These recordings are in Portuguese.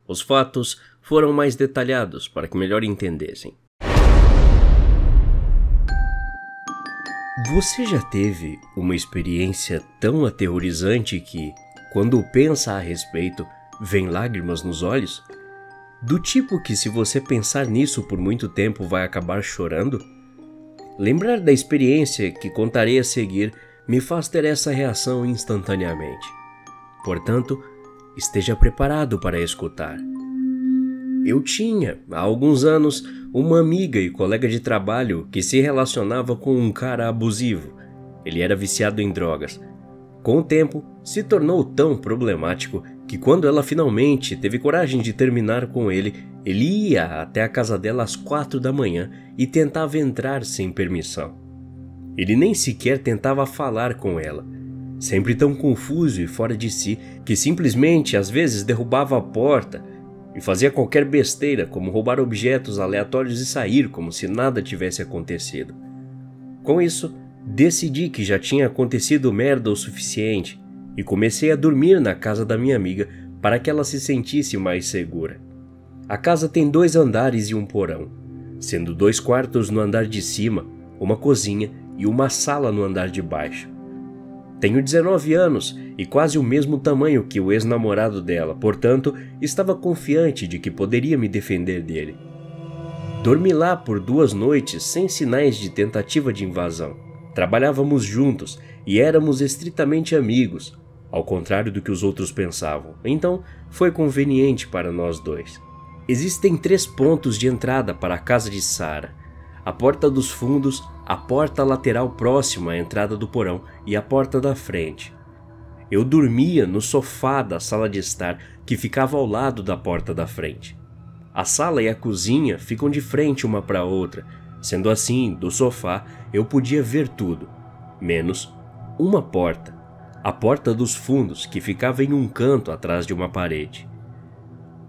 Os fatos foram mais detalhados para que melhor entendessem. Você já teve uma experiência tão aterrorizante que, quando pensa a respeito, vem lágrimas nos olhos? Do tipo que, se você pensar nisso por muito tempo, vai acabar chorando? Lembrar da experiência que contarei a seguir me faz ter essa reação instantaneamente. Portanto, esteja preparado para escutar. Eu tinha, há alguns anos, uma amiga e colega de trabalho que se relacionava com um cara abusivo. Ele era viciado em drogas. Com o tempo, se tornou tão problemático que quando ela finalmente teve coragem de terminar com ele ia até a casa dela às 4 da manhã e tentava entrar sem permissão. Ele nem sequer tentava falar com ela, sempre tão confuso e fora de si que simplesmente às vezes derrubava a porta e fazia qualquer besteira, como roubar objetos aleatórios e sair como se nada tivesse acontecido. Com isso, decidi que já tinha acontecido merda o suficiente e comecei a dormir na casa da minha amiga para que ela se sentisse mais segura. A casa tem 2 andares e um porão, sendo 2 quartos no andar de cima, uma cozinha e uma sala no andar de baixo. Tenho 19 anos e quase o mesmo tamanho que o ex-namorado dela, portanto, estava confiante de que poderia me defender dele. Dormi lá por 2 noites sem sinais de tentativa de invasão. Trabalhávamos juntos e éramos estritamente amigos, ao contrário do que os outros pensavam, então foi conveniente para nós dois. Existem 3 pontos de entrada para a casa de Sarah: a porta dos fundos, a porta lateral próxima à entrada do porão e a porta da frente. Eu dormia no sofá da sala de estar, que ficava ao lado da porta da frente. A sala e a cozinha ficam de frente uma para a outra, sendo assim, do sofá eu podia ver tudo, menos uma porta, a porta dos fundos, que ficava em um canto atrás de uma parede.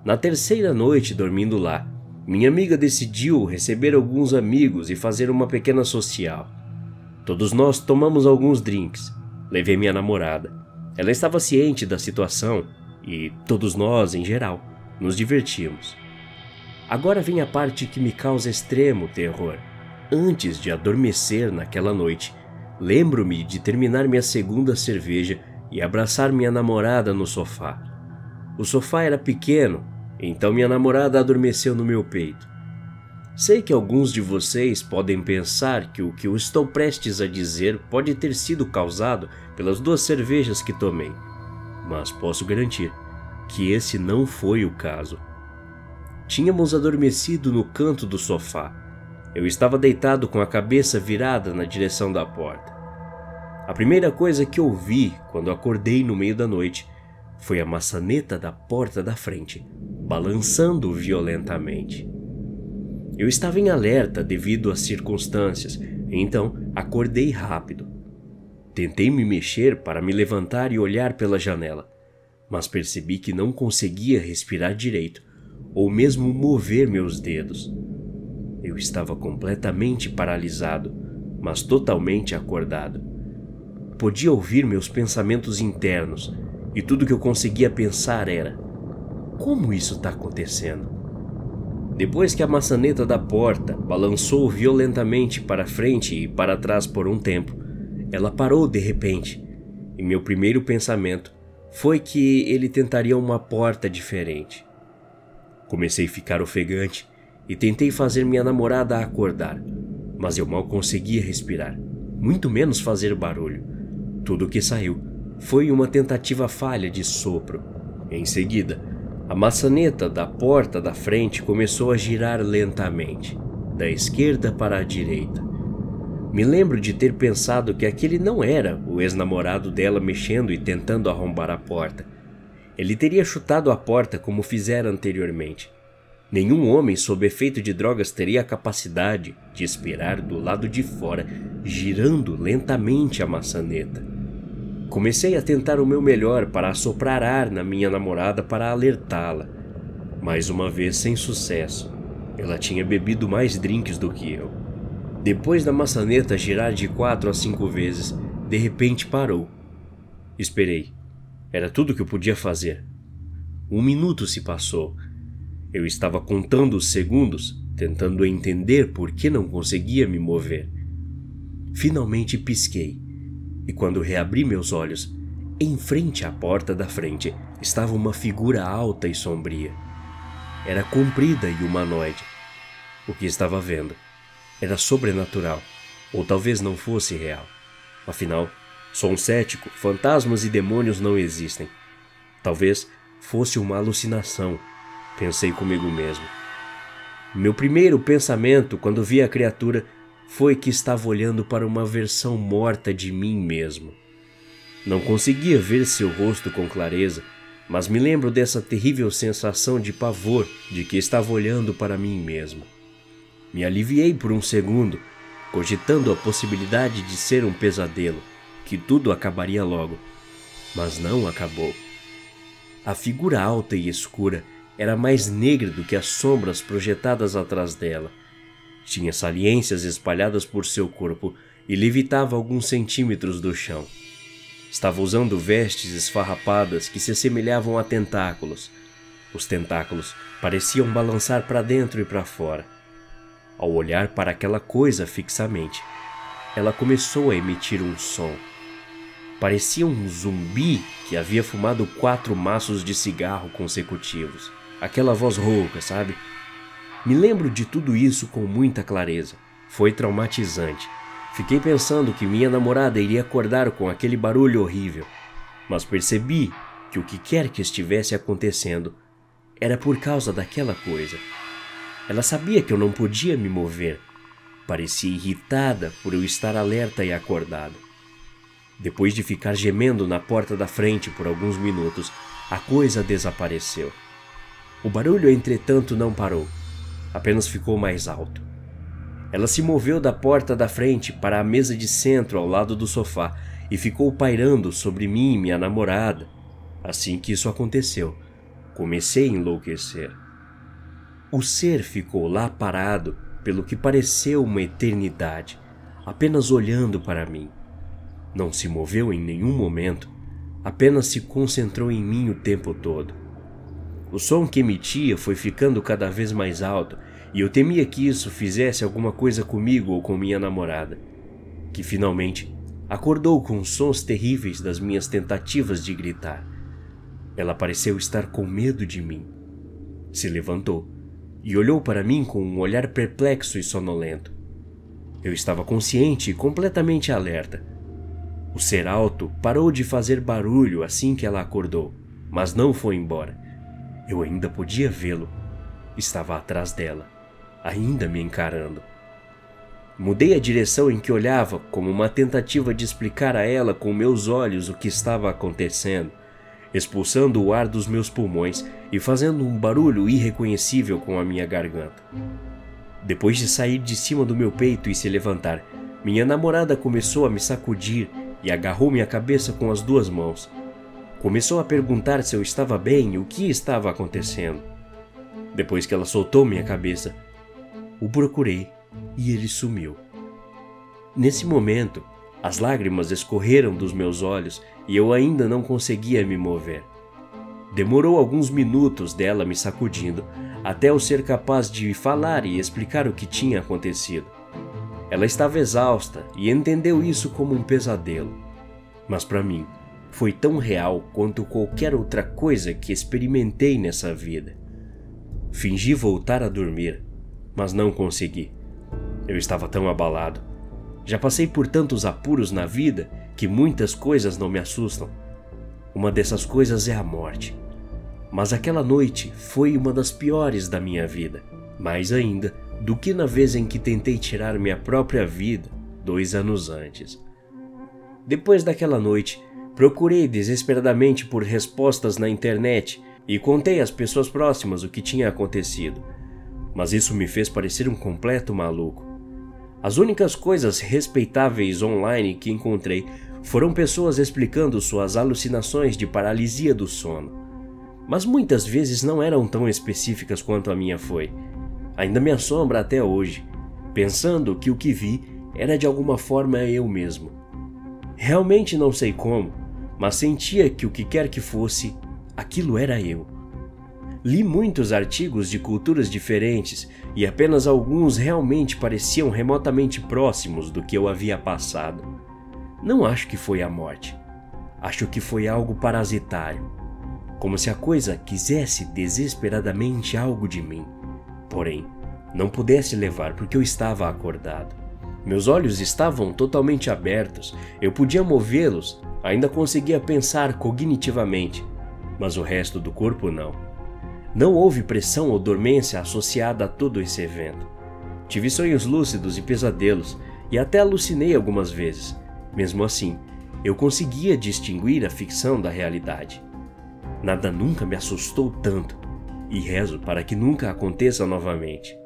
Na 3ª noite dormindo lá, minha amiga decidiu receber alguns amigos e fazer uma pequena social. Todos nós tomamos alguns drinks. Levei minha namorada. Ela estava ciente da situação e todos nós, em geral, nos divertimos. Agora vem a parte que me causa extremo terror. Antes de adormecer naquela noite, lembro-me de terminar minha 2ª cerveja e abraçar minha namorada no sofá. O sofá era pequeno, então minha namorada adormeceu no meu peito. Sei que alguns de vocês podem pensar que o que eu estou prestes a dizer pode ter sido causado pelas 2 cervejas que tomei, mas posso garantir que esse não foi o caso. Tínhamos adormecido no canto do sofá. Eu estava deitado com a cabeça virada na direção da porta. A primeira coisa que ouvi quando acordei no meio da noite foi a maçaneta da porta da frente balançando violentamente. Eu estava em alerta devido às circunstâncias, então acordei rápido. Tentei me mexer para me levantar e olhar pela janela, mas percebi que não conseguia respirar direito ou mesmo mover meus dedos. Eu estava completamente paralisado, mas totalmente acordado. Podia ouvir meus pensamentos internos e tudo que eu conseguia pensar era: como isso está acontecendo? Depois que a maçaneta da porta balançou violentamente para frente e para trás por um tempo, ela parou de repente, e meu primeiro pensamento foi que ele tentaria uma porta diferente. Comecei a ficar ofegante e tentei fazer minha namorada acordar, mas eu mal conseguia respirar, muito menos fazer barulho. Tudo o que saiu foi uma tentativa falha de sopro. Em seguida, a maçaneta da porta da frente começou a girar lentamente, da esquerda para a direita. Me lembro de ter pensado que aquele não era o ex-namorado dela mexendo e tentando arrombar a porta. Ele teria chutado a porta como fizera anteriormente. Nenhum homem sob efeito de drogas teria a capacidade de esperar do lado de fora, girando lentamente a maçaneta. Comecei a tentar o meu melhor para assoprar ar na minha namorada para alertá-la. Mais uma vez sem sucesso. Ela tinha bebido mais drinks do que eu. Depois da maçaneta girar de 4 a 5 vezes, de repente parou. Esperei. Era tudo que eu podia fazer. Um minuto se passou. Eu estava contando os segundos, tentando entender por que não conseguia me mover. Finalmente pisquei, e quando reabri meus olhos, em frente à porta da frente estava uma figura alta e sombria. Era comprida e humanoide. O que estava vendo era sobrenatural, ou talvez não fosse real. Afinal, sou um cético, fantasmas e demônios não existem. Talvez fosse uma alucinação, pensei comigo mesmo. Meu primeiro pensamento quando vi a criatura foi que estava olhando para uma versão morta de mim mesmo. Não conseguia ver seu rosto com clareza, mas me lembro dessa terrível sensação de pavor de que estava olhando para mim mesmo. Me aliviei por um segundo, cogitando a possibilidade de ser um pesadelo, que tudo acabaria logo. Mas não acabou. A figura alta e escura era mais negra do que as sombras projetadas atrás dela. Tinha saliências espalhadas por seu corpo e levitava alguns centímetros do chão. Estava usando vestes esfarrapadas que se assemelhavam a tentáculos. Os tentáculos pareciam balançar para dentro e para fora. Ao olhar para aquela coisa fixamente, ela começou a emitir um som. Parecia um zumbi que havia fumado 4 maços de cigarro consecutivos. Aquela voz rouca, sabe? Me lembro de tudo isso com muita clareza. Foi traumatizante. Fiquei pensando que minha namorada iria acordar com aquele barulho horrível, mas percebi que o que quer que estivesse acontecendo era por causa daquela coisa. Ela sabia que eu não podia me mover. Parecia irritada por eu estar alerta e acordado. Depois de ficar gemendo na porta da frente por alguns minutos, a coisa desapareceu. O barulho, entretanto, não parou. Apenas ficou mais alto. Ela se moveu da porta da frente para a mesa de centro ao lado do sofá e ficou pairando sobre mim e minha namorada. Assim que isso aconteceu, comecei a enlouquecer. O ser ficou lá parado pelo que pareceu uma eternidade, apenas olhando para mim. Não se moveu em nenhum momento, apenas se concentrou em mim o tempo todo. O som que emitia foi ficando cada vez mais alto e eu temia que isso fizesse alguma coisa comigo ou com minha namorada, que finalmente acordou com os sons terríveis das minhas tentativas de gritar. Ela pareceu estar com medo de mim. Se levantou e olhou para mim com um olhar perplexo e sonolento. Eu estava consciente e completamente alerta. O ser alto parou de fazer barulho assim que ela acordou, mas não foi embora. Eu ainda podia vê-lo. Estava atrás dela, ainda me encarando. Mudei a direção em que olhava como uma tentativa de explicar a ela com meus olhos o que estava acontecendo, expulsando o ar dos meus pulmões e fazendo um barulho irreconhecível com a minha garganta. Depois de sair de cima do meu peito e se levantar, minha namorada começou a me sacudir e agarrou minha cabeça com as 2 mãos. Começou a perguntar se eu estava bem e o que estava acontecendo. Depois que ela soltou minha cabeça, o procurei e ele sumiu. Nesse momento, as lágrimas escorreram dos meus olhos e eu ainda não conseguia me mover. Demorou alguns minutos dela me sacudindo até eu ser capaz de falar e explicar o que tinha acontecido. Ela estava exausta e entendeu isso como um pesadelo. Mas para mim, foi tão real quanto qualquer outra coisa que experimentei nessa vida. Fingi voltar a dormir, mas não consegui. Eu estava tão abalado. Já passei por tantos apuros na vida que muitas coisas não me assustam. Uma dessas coisas é a morte. Mas aquela noite foi uma das piores da minha vida, mais ainda do que na vez em que tentei tirar minha própria vida 2 anos antes. Depois daquela noite, procurei desesperadamente por respostas na internet e contei às pessoas próximas o que tinha acontecido, mas isso me fez parecer um completo maluco. As únicas coisas respeitáveis online que encontrei foram pessoas explicando suas alucinações de paralisia do sono, mas muitas vezes não eram tão específicas quanto a minha foi. Ainda me assombra até hoje, pensando que o que vi era de alguma forma eu mesmo. Realmente não sei como, mas sentia que o que quer que fosse, aquilo era eu. Li muitos artigos de culturas diferentes e apenas alguns realmente pareciam remotamente próximos do que eu havia passado. Não acho que foi a morte. Acho que foi algo parasitário. Como se a coisa quisesse desesperadamente algo de mim. Porém, não pudesse levar porque eu estava acordado. Meus olhos estavam totalmente abertos, eu podia movê-los, ainda conseguia pensar cognitivamente, mas o resto do corpo não. Não houve pressão ou dormência associada a todo esse evento. Tive sonhos lúcidos e pesadelos, e até alucinei algumas vezes. Mesmo assim, eu conseguia distinguir a ficção da realidade. Nada nunca me assustou tanto, e rezo para que nunca aconteça novamente.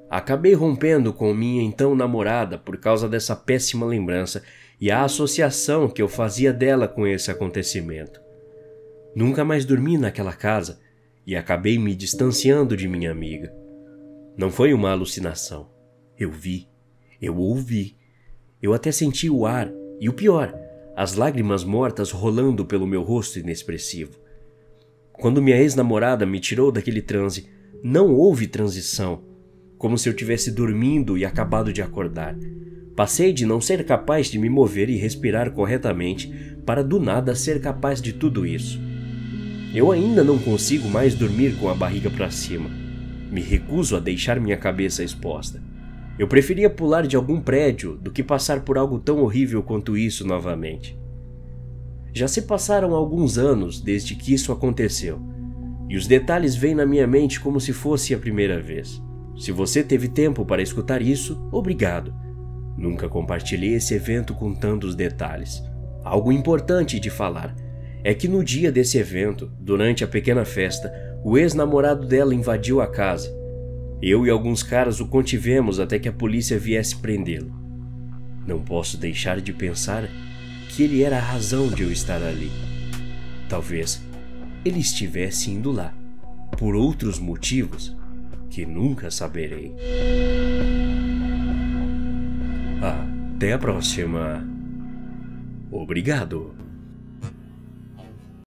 Acabei rompendo com minha então namorada por causa dessa péssima lembrança e a associação que eu fazia dela com esse acontecimento. Nunca mais dormi naquela casa e acabei me distanciando de minha amiga. Não foi uma alucinação. Eu vi, eu ouvi, eu até senti o ar e o pior, as lágrimas mortas rolando pelo meu rosto inexpressivo. Quando minha ex-namorada me tirou daquele transe, não houve transição, como se eu tivesse dormindo e acabado de acordar. Passei de não ser capaz de me mover e respirar corretamente para do nada ser capaz de tudo isso. Eu ainda não consigo mais dormir com a barriga para cima. Me recuso a deixar minha cabeça exposta. Eu preferia pular de algum prédio do que passar por algo tão horrível quanto isso novamente. Já se passaram alguns anos desde que isso aconteceu, e os detalhes vêm na minha mente como se fosse a primeira vez. Se você teve tempo para escutar isso, obrigado. Nunca compartilhei esse evento com tantos detalhes. Algo importante de falar é que no dia desse evento, durante a pequena festa, o ex-namorado dela invadiu a casa. Eu e alguns caras o contivemos até que a polícia viesse prendê-lo. Não posso deixar de pensar que ele era a razão de eu estar ali. Talvez ele estivesse indo lá, por outros motivos que nunca saberei. Até a próxima. Obrigado.